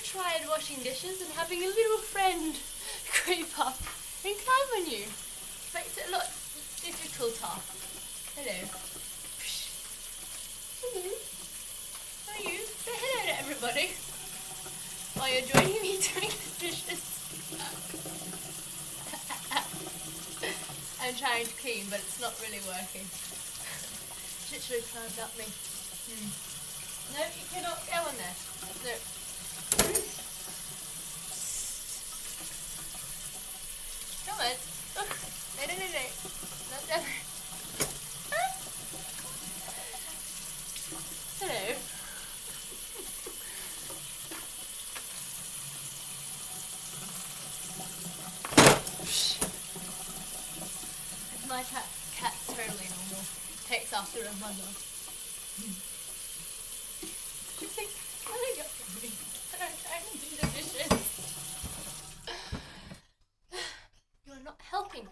tried washing dishes and having a little friend creep up and climb on you? Makes it a lot difficulter. Hello. Hello. How are you? Say hello to everybody. While you're joining me doing the dishes. I'm trying to clean, but it's not really working. Literally climbed up me. No, you cannot go on there. No. Come on. No. Not down there. Hello. My cat's totally normal. Takes after her mother. She's like, coming up to me. And I'm trying to do the dishes. You are not helping.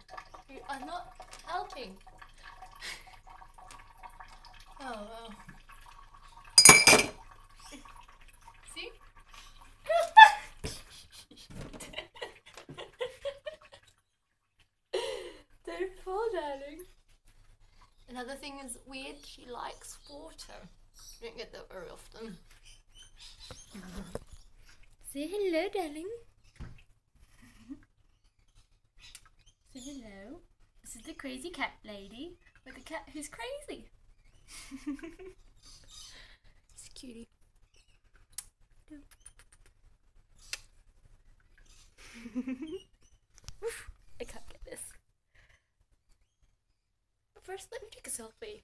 You are not helping. Oh, well. See? Don't fall, darling. Another thing is weird, she likes water. You don't get that very often. Say hello, darling. Say hello. This is the crazy cat lady with the cat who's crazy. It's a cutie. I can't get this. First, let me take a selfie.